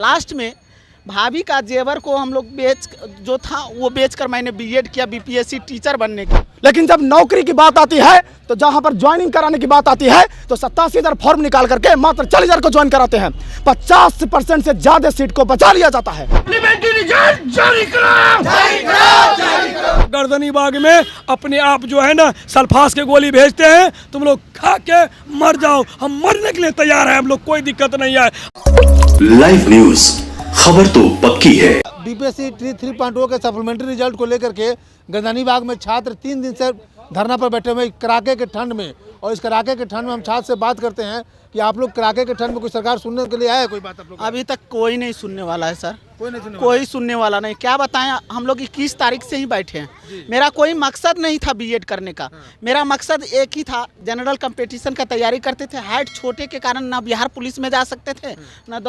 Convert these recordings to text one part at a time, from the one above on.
Last में भाभी का जेवर को हम लोग जो था वो बेचकर मैंने बीएड किया बीपीएससी टीचर बनने की। लेकिन जब नौकरी की बात आती है तो जहां पर ज्वाइनिंग कराने की बात आती है तो 87,000 फॉर्म निकाल करके मात्र 40,000 को ज्वाइन कराते हैं। 50% से ज्यादा सीट को बचा लिया जाता है। गर्दनी बाग में अपने आप जो है ना सल्फास के गोली भेजते हैं, तुम लोग खा के मर जाओ, हम मरने के लिए तैयार हैं, हम लोग कोई दिक्कत नहीं है। लाइव न्यूज, खबर तो पक्की है। बीपीएससी 3.0 के सप्लीमेंट्री रिजल्ट को लेकर के गर्दनी बाग में छात्र 3 दिन से धरना पर बैठे हुए कड़ाके के ठंड में। और इस कड़ाके के ठंड में हम छात्र से बात करते हैं कि आप लोग कड़ाके के ठंड में कोई सरकार सुनने के लिए आया है? कोई बात आप लोग? अभी तक कोई नहीं सुनने वाला है सर, कोई सुनने वाला नहीं। क्या बताएं, हम लोग 21 तारीख से ही बैठे हैं। मेरा कोई मकसद नहीं था बीएड करने का। मेरा मकसद एक ही था, जनरल कंपटीशन का तैयारी करते थे। हाइट छोटे के कारण ना बिहार पुलिस में जा सकते थे ना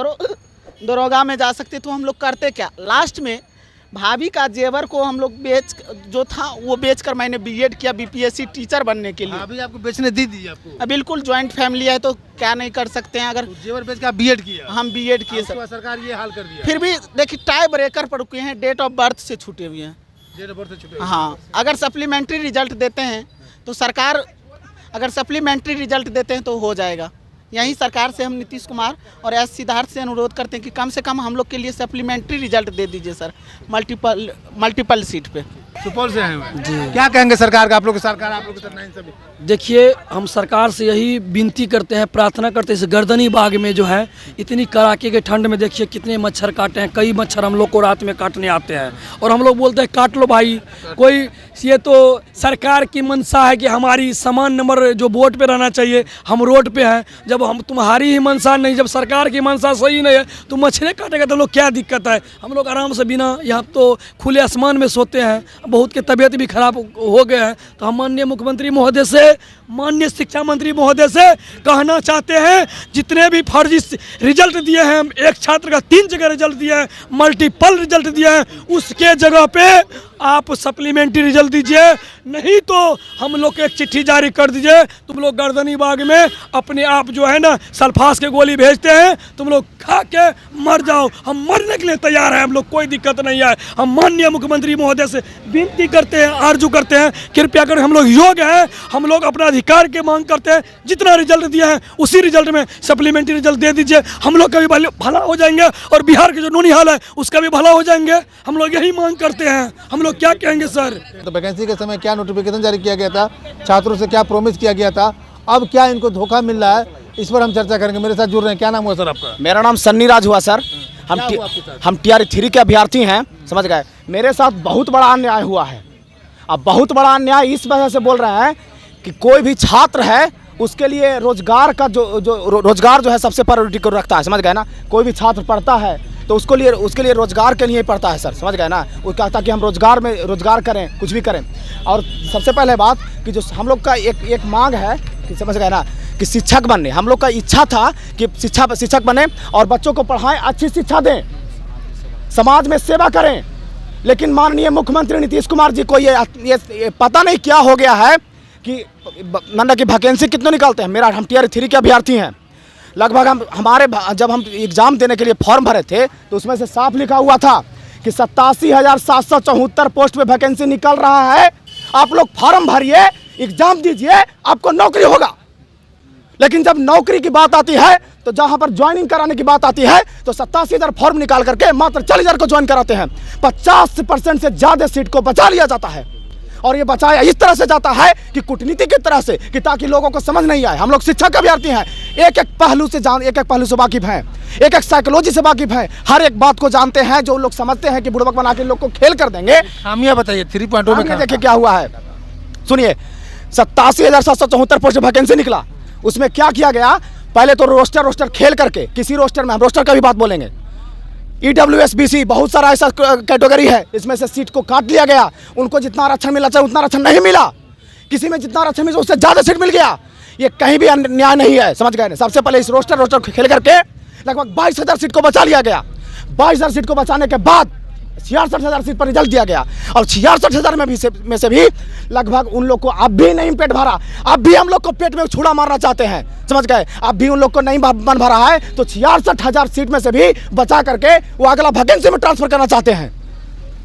दरोगा में जा सकते, तो हम लोग करते क्या, लास्ट में भाभी का जेवर को हम लोग जो था वो बेचकर मैंने बीएड किया बीपीएससी टीचर बनने के लिए। अभी आपको बेचने दी आपको? बिल्कुल, ज्वाइंट फैमिली है तो क्या नहीं कर सकते हैं। अगर तो जेवर बेच के आप बीएड किया? हम बीएड किए सर। सरकार ये हाल कर दिया। फिर भी देखिए टाई ब्रेकर पर रुके हैं, डेट ऑफ बर्थ से छूटे हुए हैं। डेट ऑफ बर्थ से छूटे? हाँ, अगर सप्लीमेंट्री रिजल्ट देते हैं तो सरकार, अगर सप्लीमेंट्री रिजल्ट देते हैं तो हो जाएगा। यही सरकार से हम नीतीश कुमार और एस सिद्धार्थ से अनुरोध करते हैं कि कम से कम हम लोग के लिए सप्लीमेंट्री रिजल्ट दे दीजिए सर, मल्टीपल सीट पे। सुपौल से आए हुए हैं जी। क्या कहेंगे सरकार का? आप लोग की सरकार आप लोग की तरफ नहीं सभी? देखिए, हम सरकार से यही विनती करते हैं, प्रार्थना करते हैं, इस गर्दनी बाग में जो है इतनी कड़ाके के ठंड में देखिए कितने मच्छर काटे हैं। कई मच्छर हम लोग को रात में काटने आते हैं और हम लोग बोलते हैं काट लो भाई। कोई ये तो सरकार की मंशा है कि हमारी समान नंबर जो बोर्ड पे रहना चाहिए, हम रोड पे हैं। जब हम तुम्हारी ही मंशा नहीं, जब सरकार की मंशा सही नहीं है तो मच्छरें काटेगा तो लोग क्या दिक्कत है। हम लोग आराम से बिना यहाँ तो खुले आसमान में सोते हैं, बहुत के तबीयत भी खराब हो गए हैं। तो हम माननीय मुख्यमंत्री महोदय से, माननीय शिक्षा मंत्री महोदय से कहना चाहते हैं, जितने भी फर्जी रिजल्ट दिए हैं, एक छात्र का 3 जगह रिजल्ट दिया है, मल्टीपल रिजल्ट दिया है, उसके जगह पे आप सप्लीमेंट्री रिजल्ट दीजिए, नहीं तो हम लोग को एक चिट्ठी जारी कर दीजिए। तुम लोग गर्दनी बाग में अपने आप जो है ना सल्फास के गोली भेजते हैं, तुम लोग खा के मर जाओ, हम मरने के लिए तैयार हैं, हम लोग कोई दिक्कत नहीं है। हम माननीय मुख्यमंत्री महोदय से विनती करते हैं, आरजू करते हैं, कृपया कर, हम लोग योग्य हैं, हम लोग अपना अधिकार की मांग करते हैं। जितना रिजल्ट दिया है उसी रिजल्ट में सप्लीमेंट्री रिजल्ट दे दीजिए, हम लोग का भी भला हो जाएंगे और बिहार के जो नौनिहाल है उसका भी भला हो जाएंगे। हम लोग यही मांग करते हैं। हम लोग क्या कहेंगे सर? तो वैकेंसी के समय क्या नोटिफिकेशन जारी किया गया था, छात्रों से क्या प्रॉमिस किया गया था, अब क्या इनको धोखा मिल रहा है, इस पर हम चर्चा करेंगे। मेरे साथ जुड़ रहे हैं, क्या नाम हुआ सर आपका? मेरा नाम सन्नी राज हुआ सर। हम TR 3 के अभ्यर्थी हैं, समझ गए। मेरे साथ बहुत बड़ा अन्याय हुआ है। अब बहुत बड़ा अन्याय इस वजह से बोल रहे हैं कि कोई भी छात्र है उसके लिए रोजगार का जो रोजगार जो है सबसे प्रायोरिटी को रखता है, समझ गए ना। कोई भी छात्र पढ़ता है तो उसके लिए रोजगार के लिए पढ़ता है सर, समझ गए ना। वो कहता कि हम रोजगार करें, कुछ भी करें। और सबसे पहले बात कि जो हम लोग का एक मांग है कि समझ गए ना कि शिक्षक बनने, हम लोग का इच्छा था कि शिक्षक बने और बच्चों को पढ़ाएं, अच्छी शिक्षा दें, समाज में सेवा करें। लेकिन माननीय मुख्यमंत्री नीतीश कुमार जी को ये पता नहीं क्या हो गया है कि मतलब कि वैकेंसी कितने निकालते हैं। हम TR 3 के अभ्यर्थी हैं। लगभग जब हम एग्ज़ाम देने के लिए फॉर्म भरे थे तो उसमें से साफ लिखा हुआ था कि 87,774 पोस्ट पे वैकेंसी निकल रहा है। आप लोग फॉर्म भरिए, एग्ज़ाम दीजिए, आपको नौकरी होगा। लेकिन जब नौकरी की बात आती है तो जहां पर ज्वाइनिंग कराने की बात आती है तो 87,000 फॉर्म निकाल करके मात्र 40,000 को ज्वाइन कराते हैं। 50% से ज़्यादा सीट को बचा लिया जाता है। और ये बचाया इस तरह से जाता है कि कूटनीति की तरह से, कि ताकि लोगों को समझ नहीं आए। हम लोग शिक्षक अभ्यर्थी हैं, एक एक पहलू से वाकिफ हैं, एक साइकोलॉजी से वाकिफ हैं, हर एक बात को जानते हैं। जो लोग समझते हैं कि बुड़बक बना के लोग को खेल कर देंगे। खामियां बताइए 3.0 में। देखिए क्या हुआ है, सुनिए। 87,774 पोस्ट वैकेंसी निकला, उसमें क्या किया गया, पहले तो रोस्टर खेल करके, किसी रोस्टर में, हम रोस्टर का भी बात बोलेंगे, EWS BC बहुत सारा ऐसा कैटेगरी है, इसमें से सीट को काट लिया गया। उनको जितना आरक्षण मिला चाहिए उतना आरक्षण नहीं मिला, किसी में जितना आरक्षण मिला उससे ज़्यादा सीट मिल गया। ये कहीं भी अन्याय नहीं है, समझ गए ना। सबसे पहले इस रोस्टर खेल करके लगभग 22,000 सीट को बचा लिया गया। 22,000 सीट को बचाने के बाद 66,000 सीट पर रिजल्ट दिया गया और 66,000 में से भी लगभग उन लोग को अब भी नहीं पेट भरा, अब भी हम लोग को पेट में छुरा मारना चाहते हैं, समझ गए। अब भी उन लोग को नहीं मन भरा है तो 66,000 सीट में से भी बचा करके वो अगला वैकेंसी में ट्रांसफर करना चाहते हैं।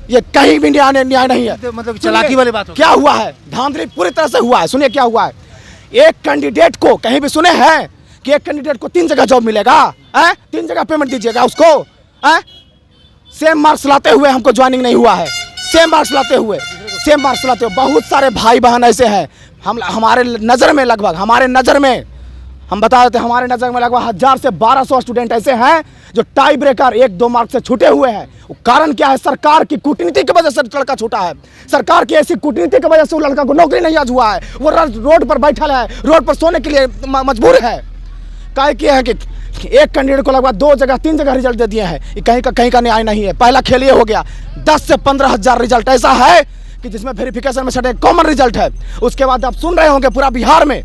ये कहीं भी न्याय नहीं है। तो मतलब चालाकी वाली बात हो। क्या हुआ है, धांधली पूरी तरह से हुआ है। सुनिए क्या हुआ है, एक कैंडिडेट को कहीं भी सुने हैं कि एक कैंडिडेट को 3 जगह जॉब मिलेगा, 3 जगह पेमेंट दीजिएगा उसको, सेम मार्क्स लाते हुए हमको ज्वाइनिंग नहीं हुआ है, सेम मार्क्स लाते हुए बहुत सारे भाई बहन ऐसे हैं। हमारे नज़र में हम बता देते हैं, हमारे नज़र में लगभग 1000 से 1200 स्टूडेंट ऐसे हैं जो टाई ब्रेकर 1-2 मार्क्स से छूटे हुए हैं। कारण क्या है, सरकार की कूटनीति की वजह से लड़का छूटा है। सरकार की ऐसी कूटनीति की वजह से वो लड़का को नौकरी नहीं आज हुआ है, वो रोड पर बैठा है, रोड पर सोने के लिए मजबूर है। क्या किया है कि एक कैंडिडेट को लगभग 2 जगह 3 जगह रिजल्ट दे दिए हैं। ये कहीं का न्याय नहीं है। पहला खेल ये हो गया, 10 से 15,000 रिजल्ट ऐसा है कि जिसमें वेरिफिकेशन में छठे कॉमन रिजल्ट है। उसके बाद आप सुन रहे होंगे पूरा बिहार में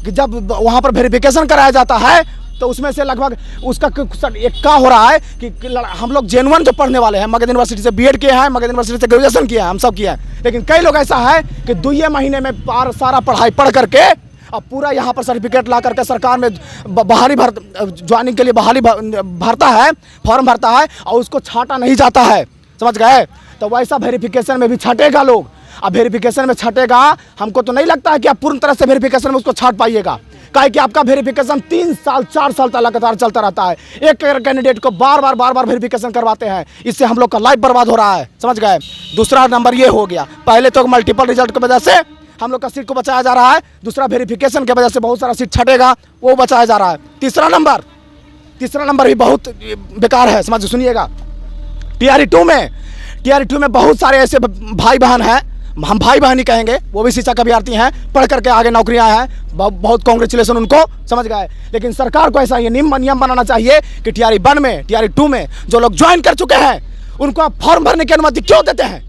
कि जब वहाँ पर वेरिफिकेशन कराया जाता है तो उसमें से लगभग उसका एक का हो रहा है कि हम लोग जेनुअन जो पढ़ने वाले हैं, मगध यूनिवर्सिटी से बीएड किए हैं, मगध यूनिवर्सिटी से ग्रेजुएशन किया है, हम सब किया है, लेकिन कई लोग ऐसा है कि 2 महीने में सारा पढ़ाई पढ़ करके अब पूरा यहाँ पर सर्टिफिकेट ला करके सरकार में बहाली ज्वाइनिंग के लिए बहाली भरता है, फॉर्म भरता है और उसको छाटा नहीं जाता है, समझ गए। तो वैसा वेरिफिकेशन में भी छटेगा लोग। अब वेरिफिकेशन में छटेगा, हमको तो नहीं लगता है कि आप पूर्ण तरह से वेरिफिकेशन में उसको छाट पाइएगा। काहे कि आपका वेरिफिकेशन 3 साल 4 साल तक लगातार चलता रहता है। एक कैंडिडेट को बार बार वेरिफिकेशन करवाते हैं, इससे हम लोग का लाइफ बर्बाद हो रहा है, समझ गए। दूसरा नंबर ये हो गया, पहले तो मल्टीपल रिजल्ट की वजह से हम लोग का सीट को बचाया जा रहा है, दूसरा वेरिफिकेशन की वजह से बहुत सारा सीट छटेगा, वो बचाया जा रहा है। तीसरा नंबर भी बहुत बेकार है, समझ सुनिएगा। टीआरई 2 में बहुत सारे ऐसे भाई बहन हैं, हम भाई बहन ही कहेंगे, वो भी शिक्षक अभ्यर्थी हैं, पढ़ करके आगे नौकरियां हैं, बहुत कांग्रेचुलेसन उनको, समझ गए। लेकिन सरकार को ऐसा ये नियम बनाना चाहिए कि टीआरई 1 में, टीआरई 2 में जो लोग ज्वाइन कर चुके हैं उनको आप फॉर्म भरने की अनुमति क्यों देते हैं?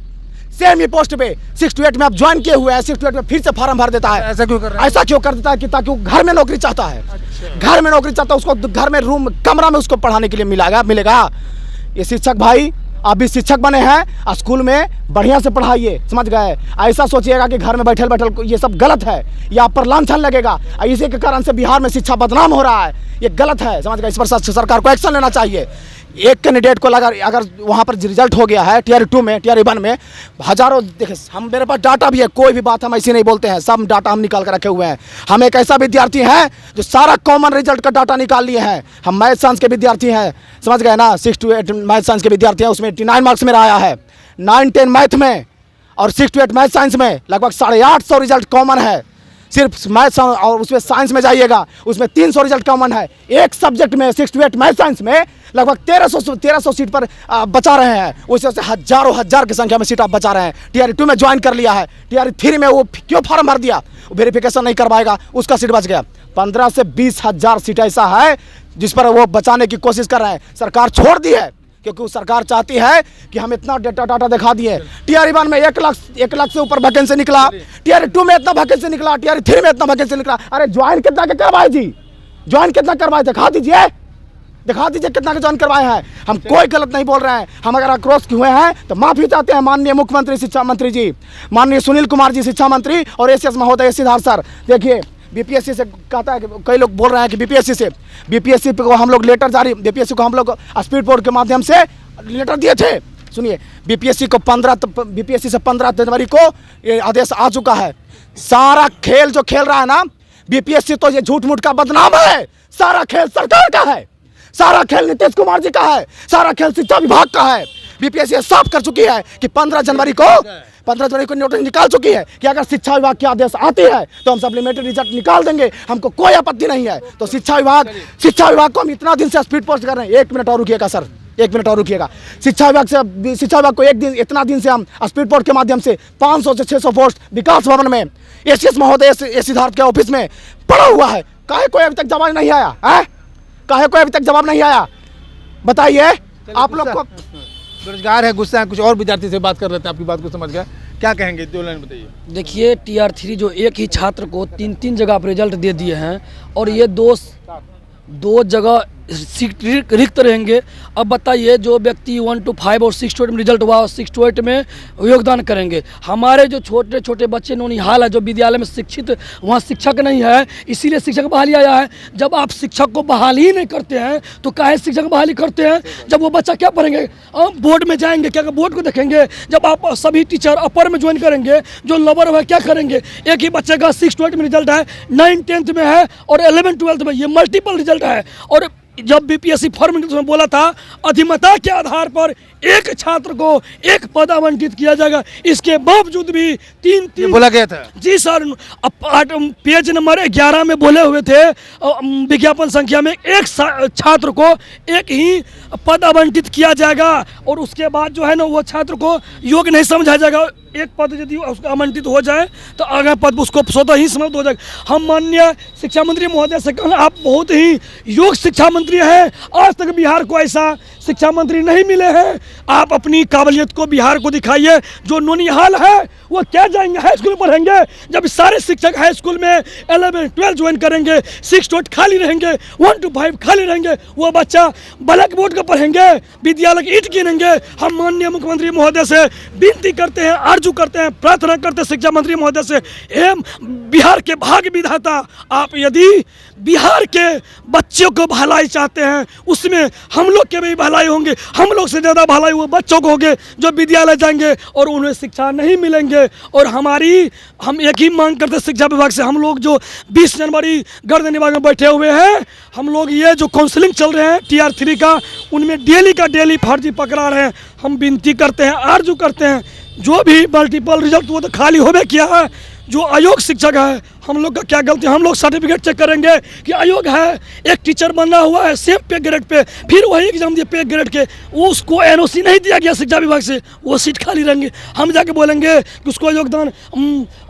सेम ही पोस्ट पे 6 to 8 में आप ज्वाइन किए हुए हैं, 6 to 8 में फिर से फॉर्म भर देता है। ऐसा क्यों कर रहा है? ऐसा क्यों कर देता है कि ताकि वो घर में नौकरी चाहता है, घर में नौकरी चाहता है, उसको घर में कमरा में उसको पढ़ाने के लिए मिलेगा। ये शिक्षक भाई आप भी शिक्षक बने हैं, स्कूल में बढ़िया से पढ़ाइए, समझ गए। ऐसा सोचिएगा कि घर में बैठल ये सब गलत है, ये आप पर लांछन लगेगा। इसी के कारण से बिहार में शिक्षा बदनाम हो रहा है, ये गलत है, समझ गए। इस पर सरकार को एक्शन लेना चाहिए। एक कैंडिडेट को अगर वहाँ पर रिजल्ट हो गया है टीआरई 2 में, टीआरई 1 में हजारों, देखिए मेरे पास डाटा भी है, कोई भी बात हम ऐसी नहीं बोलते हैं, सब डाटा हम निकाल कर रखे हुए हैं। हम एक ऐसा विद्यार्थी हैं जो सारा कॉमन रिजल्ट का डाटा निकाल लिए हैं। हम मैथ साइंस के विद्यार्थी हैं, समझ गए ना, 6 to 8 मैथ साइंस के विद्यार्थी हैं, उसमें 89 मार्क्स मेरा आया है। 9-10 मैथ में और 6 to 8 मैथ साइंस में लगभग 850 रिजल्ट कॉमन है। सिर्फ मैथ और उसमें साइंस में जाइएगा, उसमें 300 रिजल्ट कॉमन है। एक सब्जेक्ट में 6 to 8 मैथ साइंस में लगभग 1300 सीट पर बचा रहे हैं। उस वजह से हजार की संख्या में सीट आप बचा रहे हैं। टीआरई 2 में ज्वाइन कर लिया है, टीआरई 3 में वो क्यों फॉर्म भर दिया, वेरिफिकेशन नहीं करवाएगा, उसका सीट बच गया। 15 से 20 हजार सीट ऐसा है जिस पर वो बचाने की कोशिश कर रहे हैं। सरकार छोड़ दी है क्योंकि वो सरकार चाहती है कि हम इतना डाटा दिखा दिए। टीआरई 1 में 1 लाख से ऊपर वैकेंसी निकला, टीआरई 2 में इतना वैकेंसी निकला, टीआरई 3 में इतना वैकेंसी निकला। अरे ज्वाइन कितना के करवाए जी, ज्वाइन कितना करवाए, दिखा दीजिए कितना के ज्वाइन करवाए हैं। हम कोई गलत नहीं बोल रहे हैं, हम अगर आक्रोश हुए हैं तो माफी चाहते हैं माननीय मुख्यमंत्री शिक्षा मंत्री जी, माननीय सुनील कुमार जी शिक्षा मंत्री और एसीएस महोदय सिद्धार्थ सर। देखिए बीपीएससी से कहता है कि कई लोग बोल रहे हैं कि बीपीएससी को हम लोग लेटर जारी, बीपीएससी को हम लोग स्पीड पोस्ट के माध्यम से लेटर दिए थे। सुनिए, बीपीएससी से 15 जनवरी को ये आदेश आ चुका है। सारा खेल जो खेल रहा है ना बीपीएससी, तो ये झूठ मूठ का बदनाम है। सारा खेल सरकार का है, सारा खेल नीतीश कुमार जी का है, सारा खेल शिक्षा विभाग का है। बीपीएससी साफ कर चुकी है कि 15 जनवरी को नोटिस निकाल चुकी है कि अगर शिक्षा विभाग की आदेश आती है तो हम सप्लीमेंट्री रिजल्ट निकाल देंगे, हमको कोई आपत्ति नहीं है। तो शिक्षा विभाग को हम इतना दिन से स्पीड पोस्ट कर रहे हैं। 1 मिनट और रुकिएगा सर, 1 मिनट और रुकिएगा। शिक्षा विभाग को इतना दिन से हम स्पीड पोस्ट के माध्यम से 500 से 600 पोस्ट विकास भवन में एसीएस महोदय सिद्धार्थ के ऑफिस में पड़ा हुआ है। काहे कोई अभी तक जवाब नहीं आया है? काहे कोई अभी तक जवाब नहीं आया, बताइए। आप लोग को बेरोजगार है, गुस्सा है, कुछ और विद्यार्थी से बात कर रहे थे, आपकी बात को समझ गया, क्या कहेंगे 2 लाइन बताइए। देखिए टीआर 3 जो एक ही छात्र को 3 जगह पर रिजल्ट दे दिए हैं और ये दो जगह सीट रिक्त रहेंगे। अब बताइए, जो व्यक्ति 1 to 5 और 6 to 8 में रिजल्ट हुआ और 6 to 8 में योगदान करेंगे। हमारे जो छोटे छोटे बच्चे नौनिहाल है, जो विद्यालय में शिक्षित, वहाँ शिक्षक नहीं है, इसीलिए शिक्षक बहाली आया है। जब आप शिक्षक को बहाल ही नहीं करते हैं तो काहे शिक्षक बहाली करते हैं? जब वो बच्चा क्या पढ़ेंगे? बोर्ड में जाएंगे, क्या बोर्ड को देखेंगे? जब आप सभी टीचर अपर में ज्वाइन करेंगे, जो लोअर है क्या करेंगे? एक ही बच्चे का 6 to 8 में रिजल्ट है, 9th 10th में है और 11th 12th में, ये मल्टीपल रिजल्ट है। और जब बीपीएससी फॉर्मेट में बोला था अधिमता के आधार पर एक छात्र को एक पद आवंटित किया जाएगा, इसके बावजूद भी तीन बोला गया था। जी सर, पेज नंबर 11 में बोले हुए थे विज्ञापन संख्या में एक छात्र को एक ही पद आवंटित किया जाएगा और उसके बाद जो है ना वो छात्र को योग्य नहीं समझा जाएगा। एक पद यदि उसको आवंटित हो जाए तो आगे पद उसको स्वतः ही समाप्त हो जाएगा। हम माननीय शिक्षा मंत्री महोदय से कहना, आप बहुत ही योग्य शिक्षा मंत्री हैं, आज तक बिहार को ऐसा शिक्षा मंत्री नहीं मिले हैं। आप अपनी काबिलियत को बिहार को दिखाइए। जो नौनिहाल है वो क्या जाएंगे हाई स्कूल पढ़ेंगे? जब सारे शिक्षक हाई स्कूल में 11 12 ज्वाइन करेंगे, 6 to 8 खाली रहेंगे, 1 to 5 खाली रहेंगे, वो बच्चा ब्लैक बोर्ड का पढ़ेंगे, विद्यालय की ईंट गिनेंगे। हम माननीय मुख्यमंत्री महोदय से विनती करते हैं, आरजू करते हैं, प्रार्थना करते हैं शिक्षा मंत्री महोदय से, एवं बिहार के भाग्य विधाता, आप यदि बिहार के बच्चों को भलाई चाहते हैं, उसमें हम लोग के भी भलाई होंगे। हम लोग से ज़्यादा भलाई वो बच्चों को होंगे जो विद्यालय जाएंगे और उन्हें शिक्षा नहीं मिलेंगे। और हम एक ही मांग करते शिक्षा विभाग से, हम लोग जो 20 जनवरी गर्दनी बाग में बैठे हुए हैं, हम लोग ये जो काउंसलिंग चल रहे हैं TR 3 का, उनमें डेली का डेली फर्जी पकड़ा रहे हैं। हम विनती करते हैं, आरजू करते हैं, जो भी मल्टीपल रिजल्ट वो तो खाली होबे किया है। जो अयोग्य शिक्षक है, हम लोग का क्या गलती? हम लोग सर्टिफिकेट चेक करेंगे कि अयोग्य है, एक टीचर बना हुआ है सेम पे ग्रेड पे, फिर वही एग्जाम दिए पे ग्रेड के, वो उसको NOC नहीं दिया गया शिक्षा विभाग से, वो सीट खाली रहेंगे। हम जाके बोलेंगे कि उसको योगदान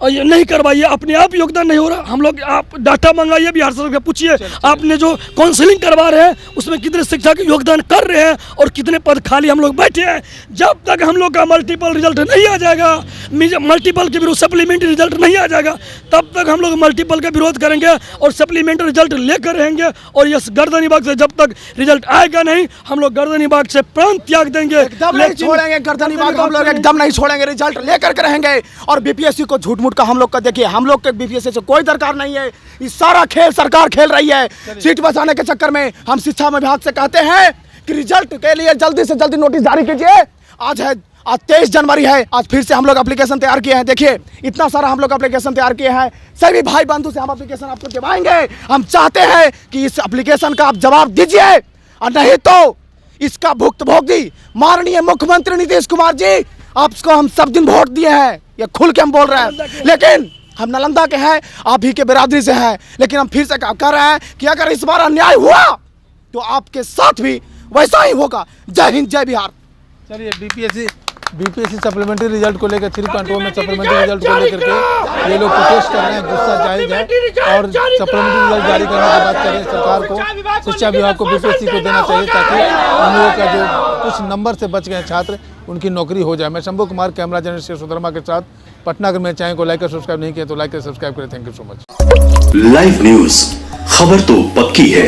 नहीं करवाइए, अपने आप योगदान नहीं हो रहा। हम लोग, आप डाटा मंगाइए बिहार सरकार से, पूछिए आपने जो काउंसलिंग करवा रहे हैं उसमें कितने शिक्षक योगदान कर रहे हैं और कितने पद खाली हम लोग बैठे हैं। जब तक हम लोग का मल्टीपल रिजल्ट नहीं आ जाएगा, मल्टीपल के विरुद्ध सप्लीमेंट्री रिजल्ट नहीं आ जाएगा, तब तक हम लोग मल्टीपल का विरोध करेंगे और सप्लीमेंट्री रिजल्ट लेकर रहेंगे। और यस गर्दनी बाग से जब तक रिजल्ट आएगा नहीं, हम लोग गर्दनी बाग से प्राण त्याग देंगे। एकदम नहीं छोड़ेंगे गर्दनी बाग, हम लोग एकदम नहीं छोड़ेंगे, रिजल्ट लेकर के रहेंगे। और बीपीएससी को झूठ मूठ का हम लोग का देखिए, हम लोग के बीपीएससी से कोई दरकार नहीं है। ये सारा खेल सरकार खेल रही है। सीट बचाने के चक्कर में हम शिक्षा विभाग से कहते हैं कि रिजल्ट के लिए जल्दी से जल्दी नोटिस जारी कीजिए। आज 23 जनवरी है, आज फिर से हम लोग एप्लीकेशन तैयार किए हैं। देखिए इतना सारा हम लोग एप्लीकेशन तैयार किए हैं, सभी भाई बंधु से हम एप्लीकेशन आपको दिवाएंगे। हम चाहते हैं कि इस एप्लीकेशन का आप जवाब दीजिए, और नहीं तो इसका भुगतान माननीय मुख्यमंत्री नीतीश कुमार जी, आपको हम सब दिन वोट दिए हैं, ये खुल के हम बोल रहे हैं। लेकिन हम नालंदा के हैं, आप ही के बिरादरी से हैं, लेकिन हम फिर से कह रहे हैं कि अगर इस बार अन्याय हुआ तो आपके साथ भी वैसा ही होगा। जय हिंद, जय बिहार। चलिए, बीपीएससी सप्लीमेंट्री रिजल्ट को लेकर 3.0 में सप्लीमेंट्री रिजल्ट को लेकर के ये लोग प्रोटेस्ट कर रहे हैं, गुस्सा जायज है। और सप्लीमेंट्री रिजल्ट जारी करने की बात करें, सरकार को, शिक्षा विभाग को बीपीएससी को देना चाहिए, ताकि उन लोगों का जो कुछ नंबर से बच गए छात्र, उनकी नौकरी हो जाए। मैं शंभू कुमार, कैमरा जर्नलिस्ट सुधर्मा के साथ पटना। अगर मेरे चैनल को लाइक और सब्सक्राइब नहीं किया तो लाइक और सब्सक्राइब करें। Thank you so much. Live news, खबर तो पक्की है।